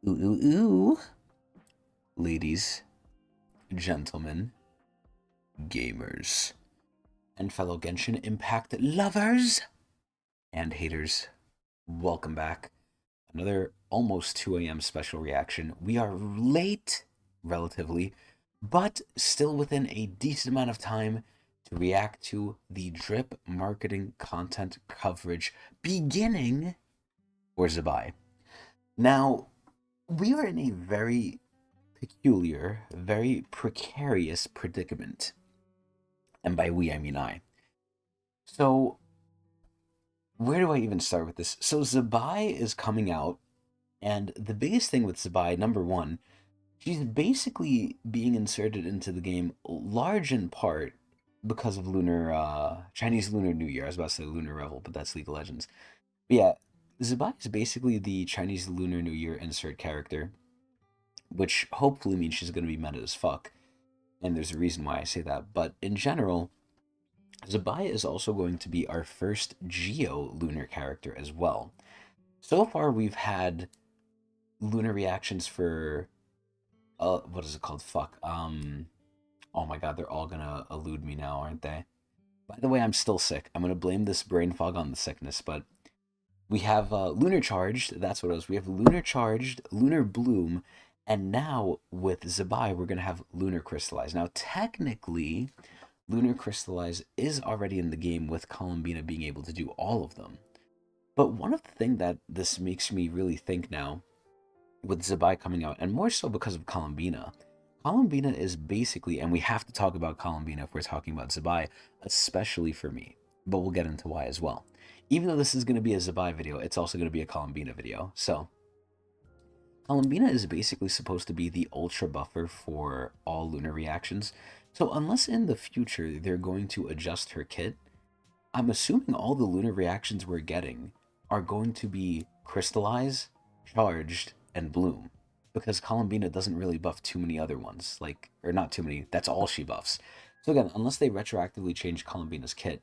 Ooh, ooh, ooh. Ladies, gentlemen, gamers, and fellow Genshin Impact lovers and haters, welcome back. Another almost 2 a.m. special reaction. We are late, relatively, but still within a decent amount of time to react to the drip marketing content coverage beginning for Zibai. Now, we are in a very peculiar, very precarious predicament. And by we, I mean I. So, where do I even start with this? So, Zibai is coming out, and the biggest thing with Zibai, number one, she's basically being inserted into the game large in part because of Chinese Lunar New Year. I was about to say Lunar Revel, but that's League of Legends. But yeah, Zibai is basically the Chinese Lunar New Year insert character, which hopefully means she's going to be meta as fuck. And there's a reason why I say that. But in general, Zibai is also going to be our first Geo lunar character as well. So far, we've had lunar reactions for what is it called? Fuck. Oh my god, they're all gonna elude me now, aren't they? By the way, I'm still sick. I'm gonna blame this brain fog on the sickness, but we have lunar charged. That's what it was. We have lunar charged, lunar bloom, and now with Zibai, we're gonna have lunar crystallize. Now, technically, Lunar Crystallize is already in the game with Columbina being able to do all of them. But one of the things that this makes me really think now, with Zibai coming out, and more so because of Columbina, Columbina is basically, and we have to talk about Columbina if we're talking about Zibai, especially for me. But we'll get into why as well. Even though this is going to be a Zibai video, it's also going to be a Columbina video. So, Columbina is basically supposed to be the ultra buffer for all lunar reactions. So unless in the future they're going to adjust her kit, I'm assuming all the lunar reactions we're getting are going to be crystallize, charged, and bloom. Because Columbina doesn't really buff too many other ones. Or not too many, that's all she buffs. So again, unless they retroactively change Columbina's kit,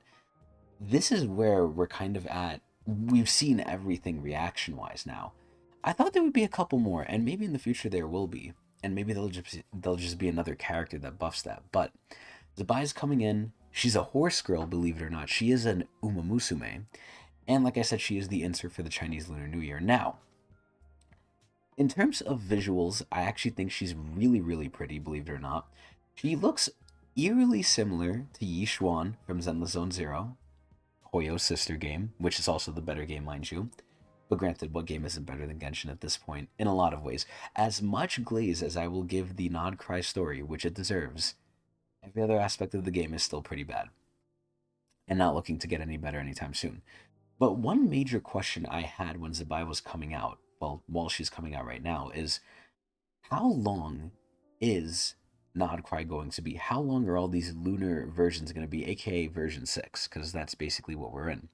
this is where we're kind of at. We've seen everything reaction wise now. I thought there would be a couple more, and maybe in the future there will be, and maybe they'll just be another character that buffs that. But Zabai's coming in. She's a horse girl, believe it or not. She is an Umamusume, and like I said, she is the insert for the Chinese Lunar New Year. Now, in terms of visuals, I actually think she's really, really pretty, believe it or not. She looks eerily similar to Yi Xuan from Zenless Zone Zero, Hoyo's sister game, which is also the better game, mind you. But granted, what game isn't better than Genshin at this point, in a lot of ways? As much glaze as I will give the Nod Cry story, which it deserves, every other aspect of the game is still pretty bad, and not looking to get any better anytime soon. But one major question I had when Zibai was coming out, well, while she's coming out right now, is how long is Nod Cry going to be? How long are all these lunar versions going to be, aka version 6? Because that's basically what we're in.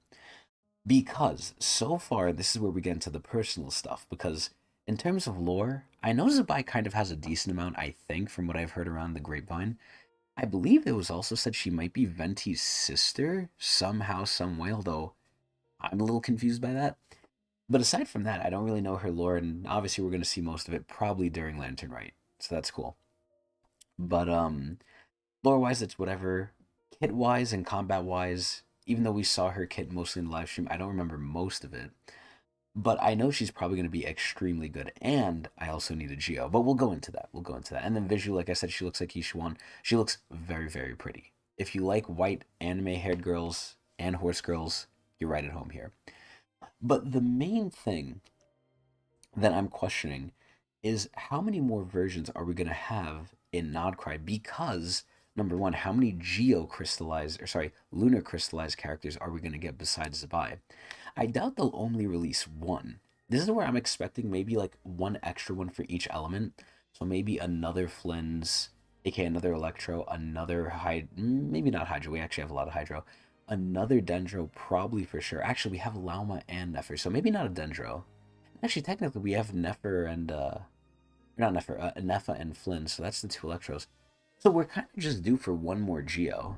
Because so far, this is where we get into the personal stuff. Because in terms of lore, I know Zibai kind of has a decent amount, I think, from what I've heard around the grapevine. I believe it was also said she might be Venti's sister somehow, some way, although I'm a little confused by that. But aside from that, I don't really know her lore, and obviously we're going to see most of it probably during Lantern Rite, so that's cool. But lore-wise, it's whatever. Kit-wise and combat-wise, even though we saw her kit mostly in the live stream, I don't remember most of it. But I know she's probably going to be extremely good, and I also need a Geo. But we'll go into that. We'll go into that. And then visually, like I said, she looks like Yishuan. She looks very, very pretty. If you like white anime-haired girls and horse girls, you're right at home here. But the main thing that I'm questioning is how many more versions are we going to have in Nodcry? Because, number one, how many lunar crystallized characters are we going to get besides Zibai? I doubt they'll only release one. This is where I'm expecting maybe like one extra one for each element. So maybe another Flynn's, aka another Electro, another maybe not Hydro. We actually have a lot of Hydro. Another Dendro, probably for sure. Actually, we have Lauma and Nefer, so maybe not a Dendro. Actually, technically, we have Nefer and not Nefer, Nefa and Flynn. So that's the two Electros. So we're kind of just due for one more Geo,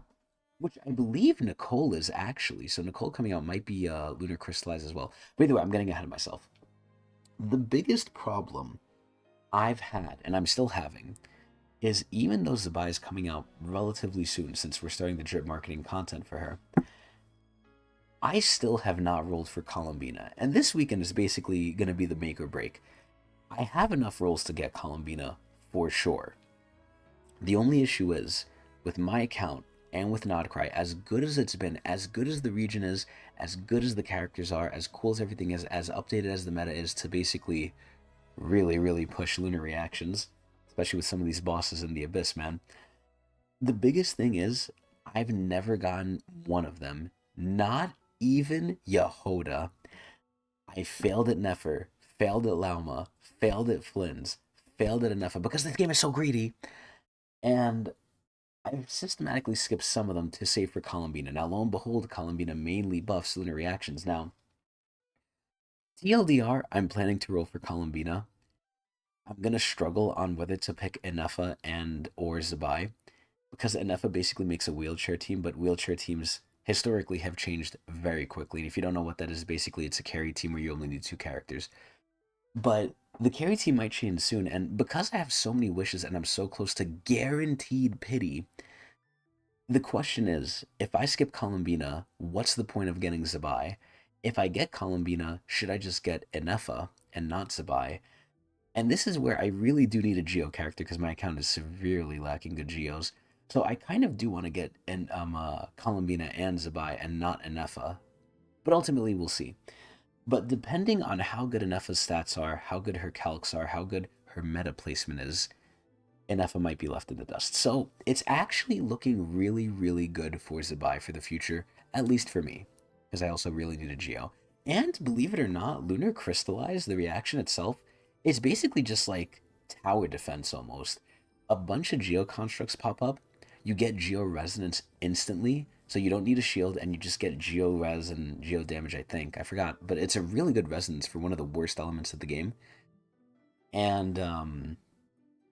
which I believe Nicole is actually. So Nicole coming out might be Lunar Crystallized as well. But either way, I'm getting ahead of myself. The biggest problem I've had, and I'm still having, is even though Zibai is coming out relatively soon, since we're starting the drip marketing content for her, I still have not rolled for Columbina, and this weekend is basically going to be the make or break. I have enough rolls to get Columbina for sure. The only issue is, with my account and with Nodcry, as good as it's been, as good as the region is, as good as the characters are, as cool as everything is, as updated as the meta is to basically really, really push lunar reactions, especially with some of these bosses in the Abyss, man. The biggest thing is, I've never gotten one of them. Not even Yehoda. I failed at Nefer, failed at Lauma, failed at Flynn's, failed at Nefer because this game is so greedy. And I've systematically skipped some of them to save for Columbina. Now, lo and behold, Columbina mainly buffs lunar reactions. Now, TLDR, I'm planning to roll for Columbina. I'm going to struggle on whether to pick Enefa and or Zibai, because Enefa basically makes a wheelchair team, but wheelchair teams historically have changed very quickly. And if you don't know what that is, basically it's a carry team where you only need 2 characters. But the carry team might change soon, and because I have so many wishes and I'm so close to guaranteed pity, the question is, if I skip Columbina, what's the point of getting Zibai? If I get Columbina, should I just get Enefa and not Zibai? And this is where I really do need a Geo character because my account is severely lacking good Geos. So I kind of do want to get Columbina and Zibai and not Enefa. But ultimately, we'll see. But depending on how good Enefa's stats are, how good her calcs are, how good her meta placement is, Enefa might be left in the dust. So it's actually looking really, really good for Zibai for the future, at least for me, because I also really need a Geo. And believe it or not, Lunar Crystallize, the reaction itself, is basically just like tower defense almost. A bunch of Geo constructs pop up, you get Geo Resonance instantly, so you don't need a shield, and you just get Geo Res and Geo damage, I think. I forgot, but it's a really good resonance for one of the worst elements of the game. And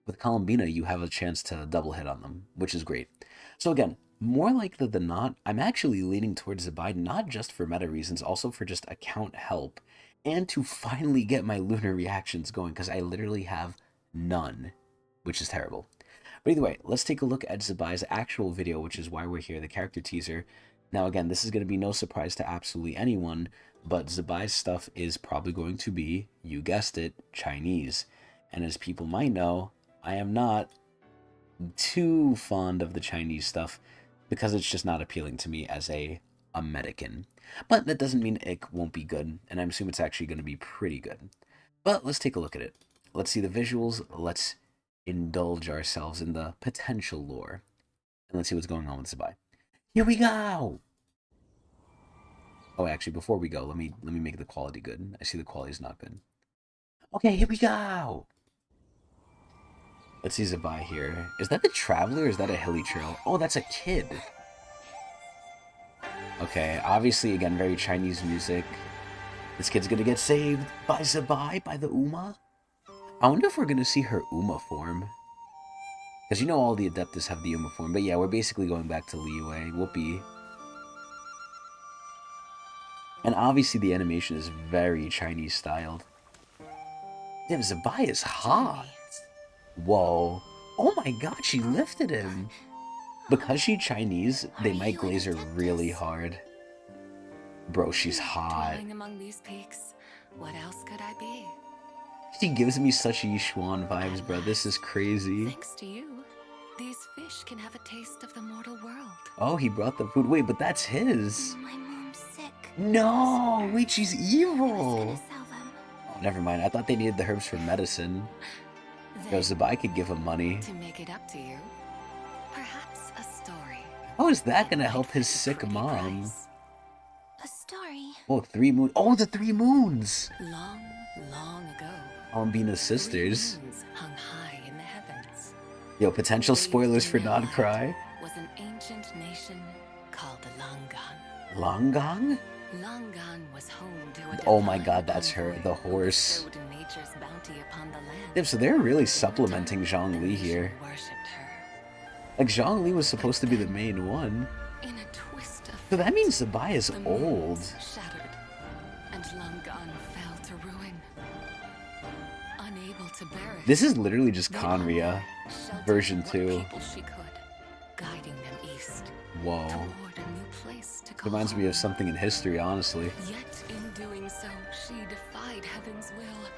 with Columbina, you have a chance to double hit on them, which is great. So again, more likely than not, I'm actually leaning towards Zibai, not just for meta reasons, also for just account help, and to finally get my lunar reactions going, because I literally have none, which is terrible. But either way, let's take a look at Zibai's actual video, which is why we're here, the character teaser. Now again, this is going to be no surprise to absolutely anyone, but Zibai's stuff is probably going to be, you guessed it, Chinese. And as people might know, I am not too fond of the Chinese stuff because it's just not appealing to me as a American. But that doesn't mean it won't be good, and I assume it's actually going to be pretty good. But let's take a look at it. Let's see the visuals. Let's indulge ourselves in the potential lore. And let's see what's going on with Zibai. Here we go! Oh, actually, before we go, let me make the quality good. I see the quality is not good. Okay, here we go! Let's see Zibai here. Is that the Traveler or is that a hilly trail? Oh, that's a kid. Okay, obviously, again, very Chinese music. This kid's gonna get saved by Zibai, by the Uma. I wonder if we're gonna see her Uma form. Because you know all the Adeptus have the Uma form. But yeah, we're basically going back to Liyue. Whoopee. And obviously the animation is very Chinese styled. Damn, Zibai is hot. Whoa. Oh my god, she lifted him. Because she's Chinese, they might glaze her really hard. Bro, she's hot. Among these peaks, what else could I be? She gives me such Yishuan vibes, bro. This is crazy. Thanks to you, these fish can have a taste of the mortal world. Oh, he brought the food. Wait, but that's his. My mom's sick. No, wait, she's evil. Oh, never mind. I thought they needed the herbs for medicine. Yo, Zibai could give him money. To make it up to you, perhaps a story. How is that gonna help his sick mom? A story. Oh, 3 moons. Oh, the 3 moons. Long, long ago. Ambina's sisters. 3 moons hung high in the heavens. Yo, potential spoilers for Nodcry. Was an ancient nation called Langan. Langang? Langan was home to a Oh my god, that's her, the horse. Damn, so they're really supplementing Zhongli here. Like, Zhongli was supposed to be the main one. So that means Zibai is old. Shattered, and Langan fell to ruin. unable to bear it. This is literally just The Conria sheltered version what 2. people she could, guiding them east Whoa. toward a new place to call Reminds me home. of something in history, honestly. Yet in doing so, she defied heaven's will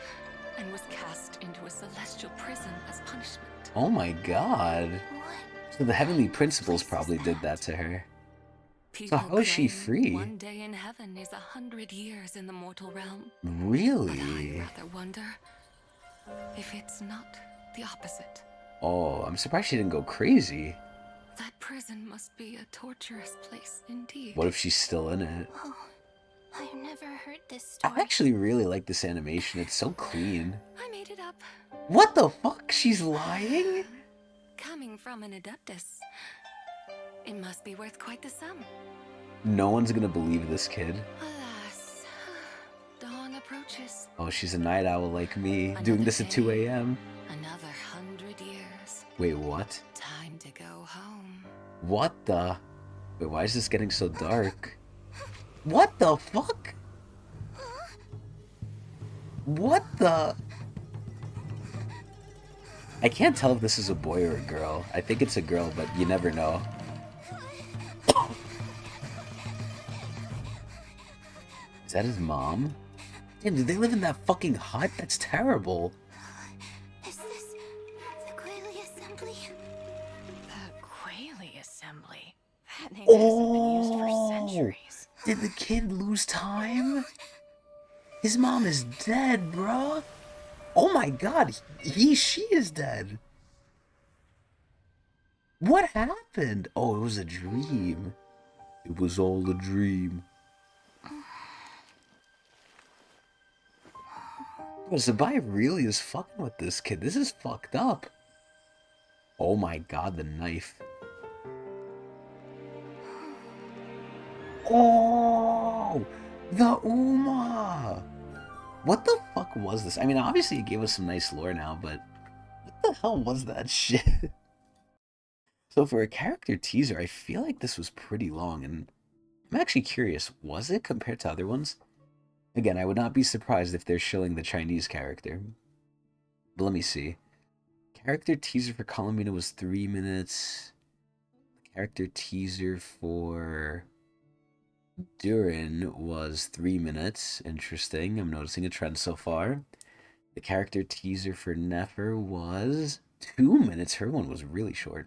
and was cast into a celestial prison as punishment. Oh my god. What? So the heavenly principles probably did that to her. People how is she claim free? One day in heaven is 100 years in the mortal realm. But I Really? rather wonder if it's not the opposite. Oh, I'm surprised she didn't go crazy. That prison must be a torturous place indeed. What if she's still in it? Oh, I've never heard this I story. actually really like this animation. It's so clean. I made it up. What the fuck? She's lying? Coming from an adeptus, it must be worth quite the sum. No one's gonna believe this kid. Alas, dawn approaches. Oh, she's a night owl like me, doing this at 2 a.m. Another 100 years. Wait, what? Time to go home. What the? Wait, why is this getting so dark? What the fuck? What the? I can't tell if this is a boy or a girl. I think it's a girl, but you never know. Is that his mom? Damn, do they live in that fucking hut? That's terrible. Is this the Quayle Assembly? The Quayle Assembly. That name hasn't been used for Oh, centuries. did the kid lose time? His mom is dead, bruh. Oh my god, she is dead. What happened? Oh, it was a dream. It was all a dream. Oh, Zibai really is fucking with this kid. This is fucked up. Oh my god, the knife. Oh, the Uma. What the fuck was this? I mean, obviously it gave us some nice lore now, but what the hell was that shit? So for a character teaser, I feel like this was pretty long, and I'm actually curious, was it compared to other ones? Again, I would not be surprised if they're shilling the Chinese character. But let me see. Character teaser for Colomina was 3 minutes. Character teaser for Durin was 3 minutes. Interesting. I'm noticing a trend so far. The character teaser for Nefer was 2 minutes. Her one was really short.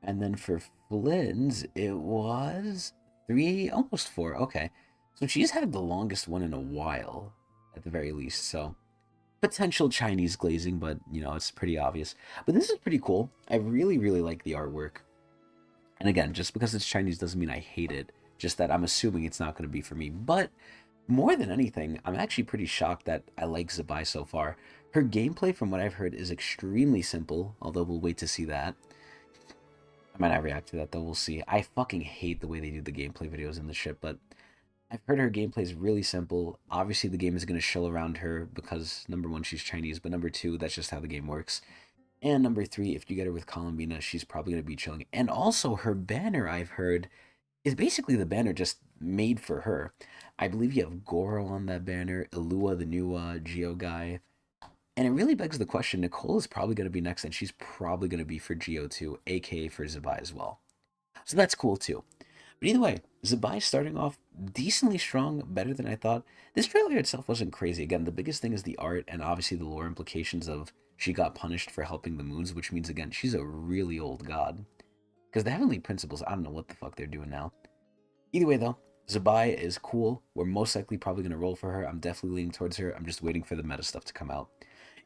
And then for Flynn's, it was 3, almost 4. Okay. So she's had the longest one in a while, at the very least. So potential Chinese glazing, but, you know, it's pretty obvious. But this is pretty cool. I really, really like the artwork. And again, just because it's Chinese doesn't mean I hate it. Just that I'm assuming it's not going to be for me. But more than anything, I'm actually pretty shocked that I like Zibai so far. Her gameplay, from what I've heard, is extremely simple, although we'll wait to see that. I might not react to that, though. We'll see. I fucking hate the way they do the gameplay videos in the ship, but I've heard her gameplay is really simple. Obviously, the game is going to shill around her because, number one, she's Chinese, but number two, that's just how the game works. And number three, if you get her with Colomina, she's probably going to be chilling. And also, her banner, I've heard, is basically the banner just made for her. I believe you have Goro on that banner, Ilua, the new Geo guy. And it really begs the question, Nicole is probably going to be next, and she's probably going to be for Geo too, aka for Zibai as well. So that's cool too. But either way, Zibai starting off decently strong, better than I thought. This trailer itself wasn't crazy. Again, the biggest thing is the art and obviously the lore implications of she got punished for helping the moons, which means, again, she's a really old god. Because the Heavenly Principles, I don't know what the fuck they're doing now. Either way, though, Zibai is cool. We're most likely probably going to roll for her. I'm definitely leaning towards her. I'm just waiting for the meta stuff to come out.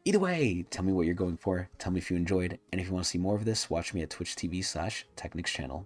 Either way, tell me what you're going for. Tell me if you enjoyed. And if you want to see more of this, watch me at Twitch TV/Tecnics channel.